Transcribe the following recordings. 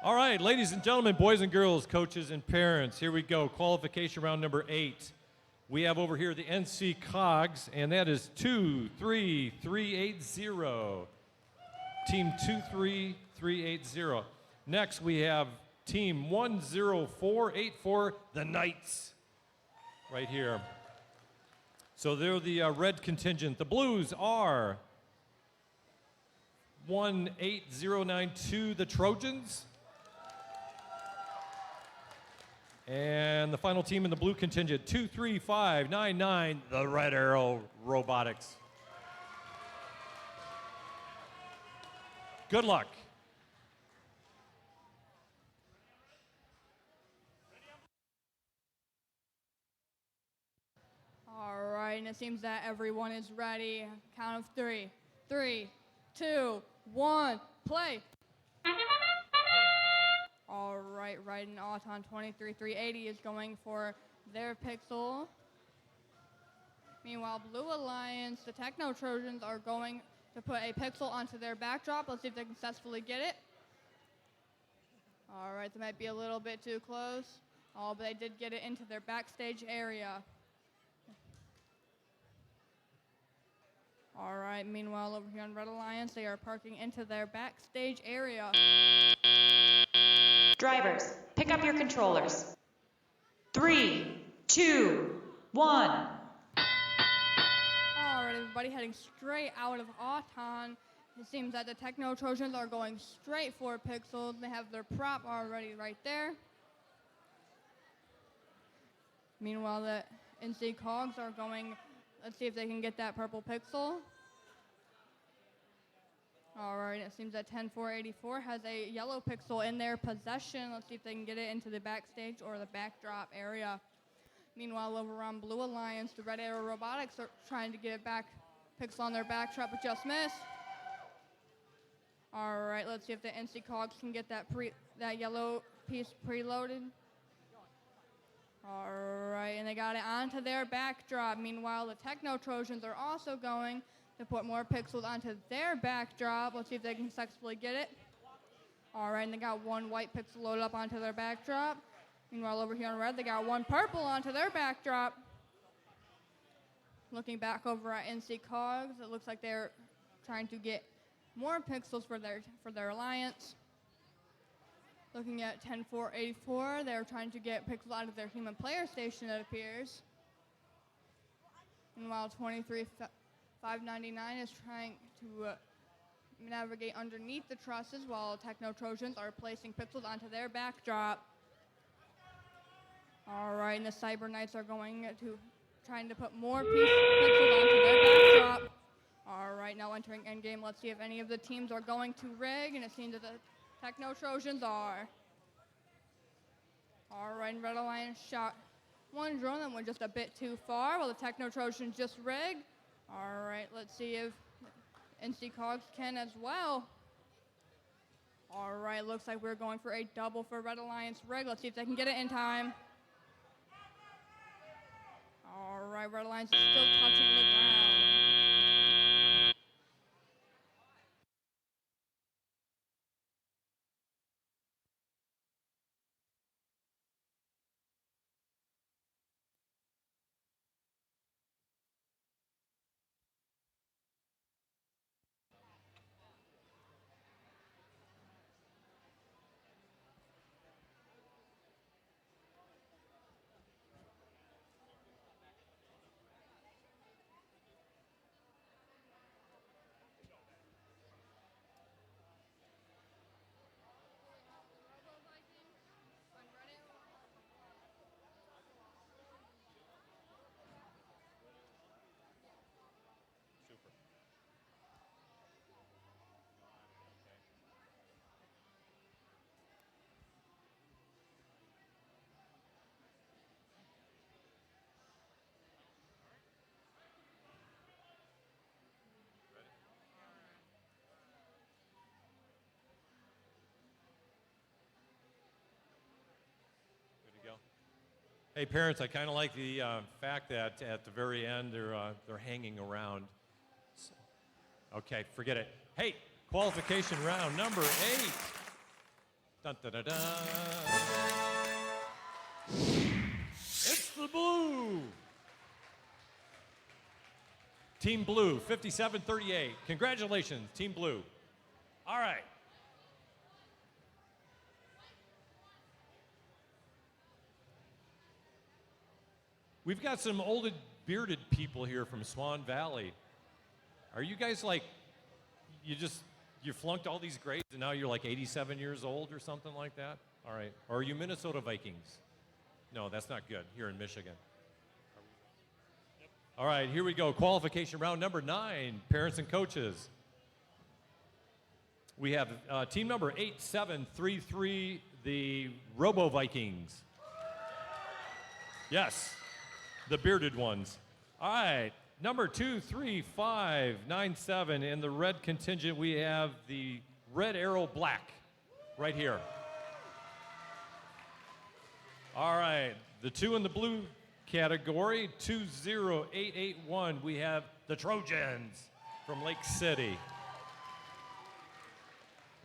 All right, ladies and gentlemen, boys and girls, coaches and parents, here we go. Qualification round number 8. We have over here the NC Cogs, and that is 23380. Team 23380. Next, we have team 10484, the Knights, right here. So they're the red contingent. The Blues are 18092, the Trojans. And the final team in the blue contingent, 23599, the Red Arrow Robotics. Good luck. All right, and it seems that everyone is ready. Count of 3. 3, 2, 1, play. All right, riding Auton 23380 is going for their pixel. Meanwhile, Blue Alliance, the Techno Trojans, are going to put a pixel onto their backdrop. Let's see if they can successfully get it. All right, that might be a little bit too close. Oh, but they did get it into their backstage area. All right, meanwhile, over here on Red Alliance, they are parking into their backstage area. Drivers, pick up your controllers. 3, 2, 1. All right, everybody heading straight out of Auton. It seems that the Techno Trojans are going straight for pixels. They have their prop already right there. Meanwhile, the NC Cogs are going, let's see if they can get that purple pixel. All right, it seems that 10484 has a yellow pixel in their possession. Let's see if they can get it into the backstage or the backdrop area. Meanwhile, over on Blue Alliance, the Red Arrow Robotics are trying to get it back pixel on their backdrop, but just missed. All right, let's see if the NC Cogs can get that yellow piece preloaded. All right, and they got it onto their backdrop. Meanwhile, the Techno Trojans are also going to put more pixels onto their backdrop. Let's see if they can successfully get it. All right, and they got one white pixel loaded up onto their backdrop. Meanwhile, over here on red, they got one purple onto their backdrop. Looking back over at NC Cogs, it looks like they're trying to get more pixels for their alliance. Looking at 10484, they're trying to get pixels out of their human player station, it appears. Meanwhile, 23599 is trying to navigate underneath the trusses while Techno Trojans are placing pixels onto their backdrop. All right, and the Cyber Knights are trying to put more pixels onto their backdrop. All right, now entering endgame. Let's see if any of the teams are going to rig, and it seems that the Techno Trojans are. All right, and Red Alliance shot one drone that went just a bit too far, while the Techno Trojans just rigged. All right, let's see if NC Cogs can as well. All right, looks like we're going for a double for Red Alliance rig. Let's see if they can get it in time. All right, Red Alliance is still touching the ground. Hey, parents, I kind of like the fact that at the very end they're hanging around. So, okay, forget it. Hey, qualification round number 8. Dun, dun, dun, dun. It's the blue. Team Blue, 57-38. Congratulations, Team Blue. All right. We've got some old bearded people here from Swan Valley. Are you guys like, you flunked all these grades and now you're like 87 years old or something like that? All right. Or are you Minnesota Vikings? No, that's not good here in Michigan. All right, here we go. Qualification round number 9, parents and coaches. We have team number 8733, the Robo Vikings. Yes, the bearded ones. All right, number 23597 in the red contingent, we have the Red Arrow Black right here. All right, the 2 in the blue category, 20881, we have the Trojans from Lake City.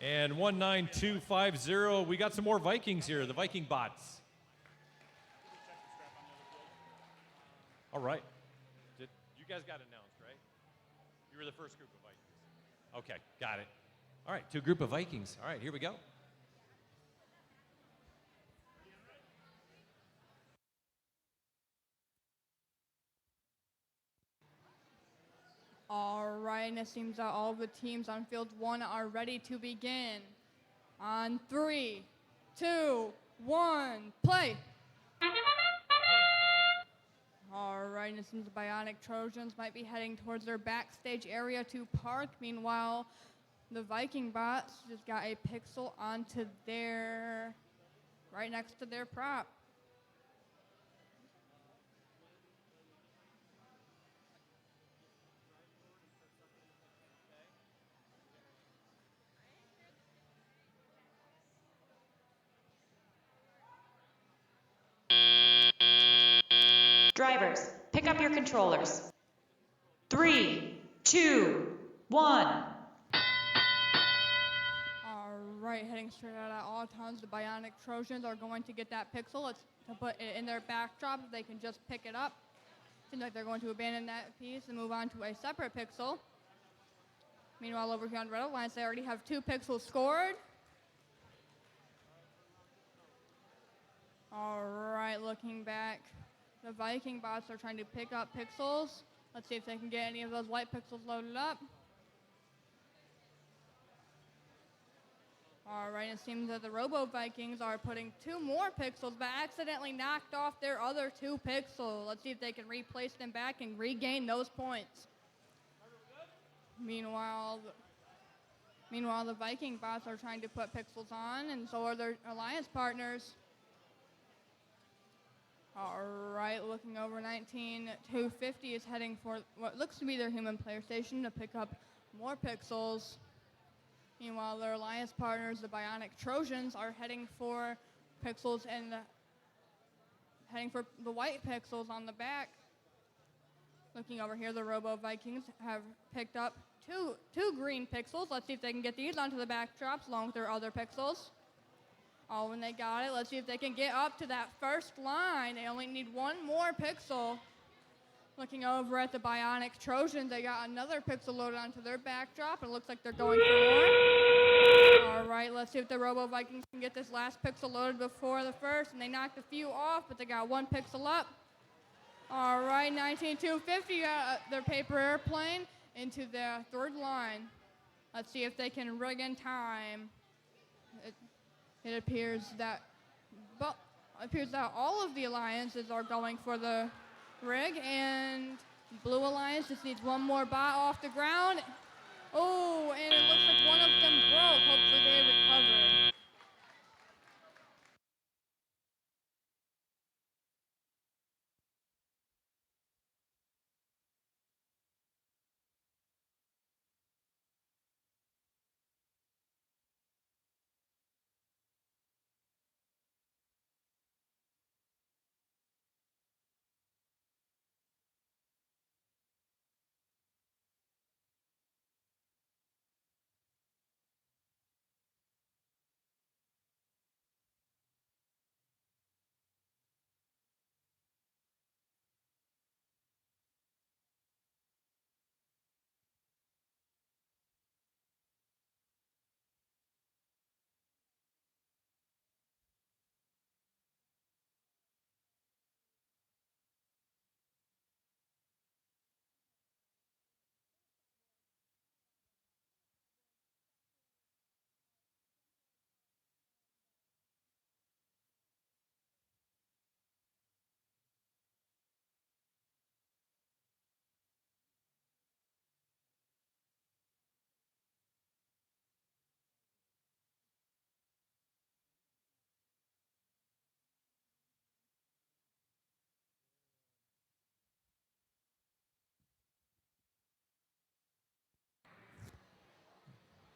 And 19250, we got some more Vikings here, the Viking bots. All right. You guys got announced, right? You were the first group of Vikings. Okay, got it. All right, 2 group of Vikings. All right, here we go. All right, and it seems that all of the teams on field 1 are ready to begin. On 3, 2, 1, play. All right, and it seems the Bionic Trojans might be heading towards their backstage area to park. Meanwhile, the Viking bots just got a pixel onto their, right next to their prop. Drivers, pick up your controllers. 3, 2, 1. All right, heading straight out at all times, the Bionic Trojans are going to get that pixel. It's to put it in their backdrop. If they can just pick it up. Seems like they're going to abandon that piece and move on to a separate pixel. Meanwhile, over here on Red Alliance, they already have 2 pixels scored. All right, looking back, the Viking bots are trying to pick up pixels. Let's see if they can get any of those white pixels loaded up. All right, it seems that the Robo Vikings are putting 2 more pixels, but accidentally knocked off their other 2 pixels. Let's see if they can replace them back and regain those points. Meanwhile, the Viking bots are trying to put pixels on, and so are their alliance partners. All right, looking over 19250 is heading for what looks to be their human player station to pick up more pixels. Meanwhile, their alliance partners, the Bionic Trojans, are heading for pixels and heading for the white pixels on the back. Looking over here, the Robo Vikings have picked up two green pixels. Let's see if they can get these onto the backdrops along with their other pixels. Oh, when they got it, let's see if they can get up to that first line. They only need 1 more pixel. Looking over at the Bionic Trojans, they got another pixel loaded onto their backdrop. It looks like they're going for more. All right, let's see if the Robo Vikings can get this last pixel loaded before the first. And they knocked a few off, but they got 1 pixel up. All right, 19250 got their paper airplane into their 3rd line. Let's see if they can rig in time. It appears that all of the alliances are going for the rig, and Blue Alliance just needs 1 more bot off the ground. Oh, and it looks like one of them broke. Hopefully they recover.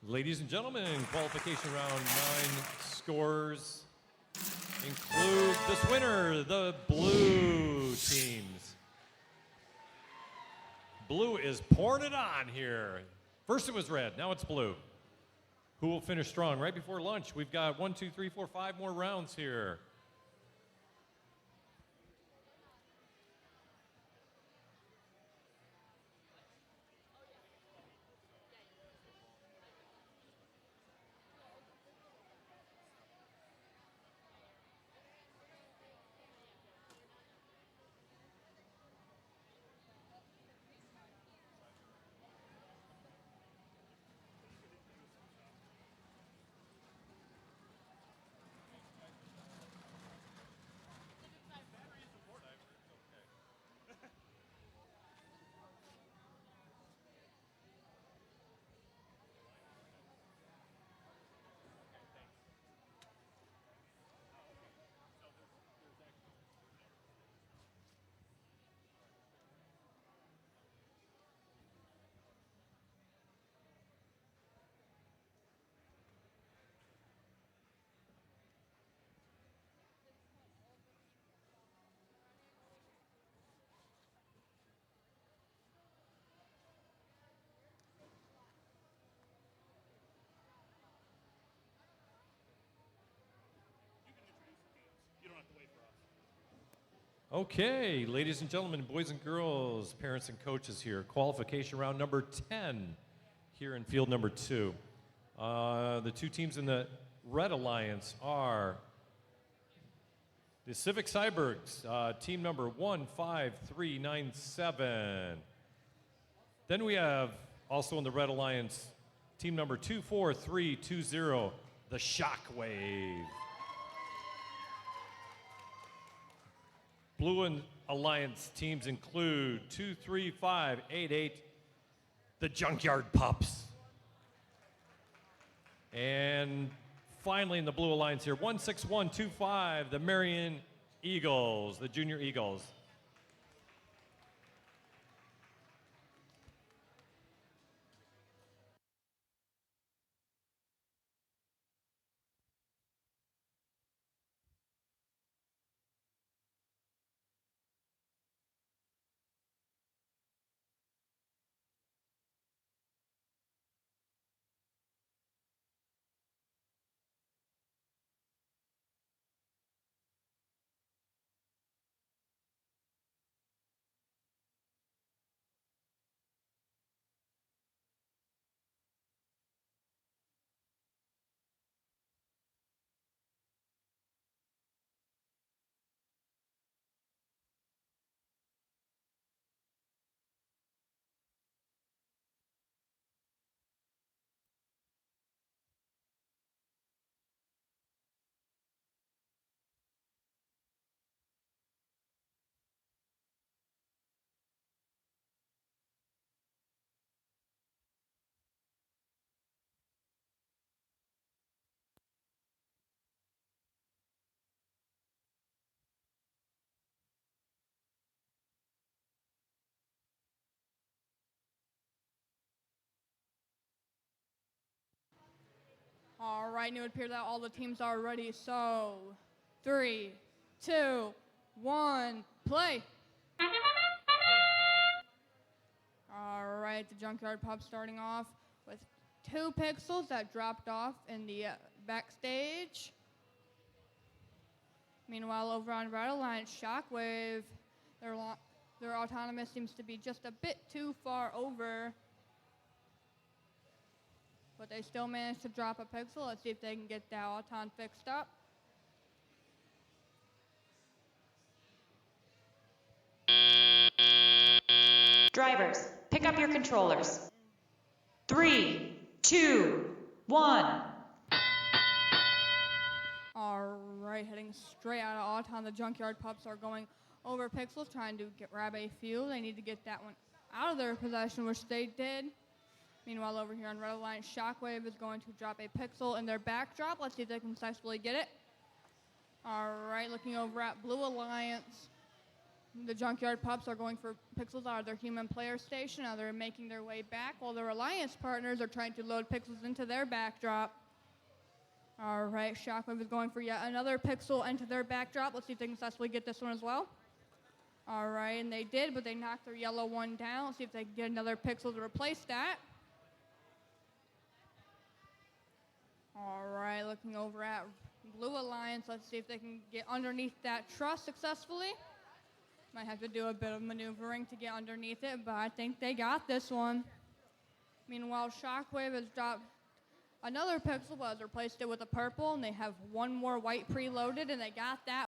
Ladies and gentlemen, qualification round 9 scores include this winner, the blue teams. Blue is pouring it on here. First it was red, now it's blue. Who will finish strong? Right before lunch, we've got 1, 2, 3, 4, 5 more rounds here. Okay, ladies and gentlemen, boys and girls, parents and coaches here. Qualification round number 10 here in field number 2. The two teams in the Red Alliance are the Civic Cybergs, team number 15397. Then we have, also in the Red Alliance, team number 24320, the Shockwave. Blue and Alliance teams include 23588, the Junkyard Pups. And finally in the Blue Alliance here, 16125, the Marion Eagles, the Junior Eagles. All right, and it would appear that all the teams are ready. So, 3, 2, 1, play. All right, the Junkyard Pup starting off with 2 pixels that dropped off in the backstage. Meanwhile, over on Red Alliance, Shockwave, their autonomous seems to be just a bit too far over. But they still managed to drop a pixel. Let's see if they can get that auton fixed up. Drivers, pick up your controllers. 3, 2, 1. All right, heading straight out of auton, the Junkyard Pups are going over pixels, trying to grab a few. They need to get that one out of their possession, which they did. Meanwhile, over here on Red Alliance, Shockwave is going to drop a pixel in their backdrop. Let's see if they can successfully get it. All right, looking over at Blue Alliance. The Junkyard Pups are going for pixels out of their human player station. Now they're making their way back while their Alliance partners are trying to load pixels into their backdrop. All right, Shockwave is going for yet another pixel into their backdrop. Let's see if they can successfully get this one as well. All right, and they did, but they knocked their yellow one down. Let's see if they can get another pixel to replace that. All right, looking over at Blue Alliance. Let's see if they can get underneath that truss successfully. Might have to do a bit of maneuvering to get underneath it, but I think they got this one. Meanwhile, Shockwave has dropped another pixel, but has replaced it with a purple, and they have one more white preloaded, and they got that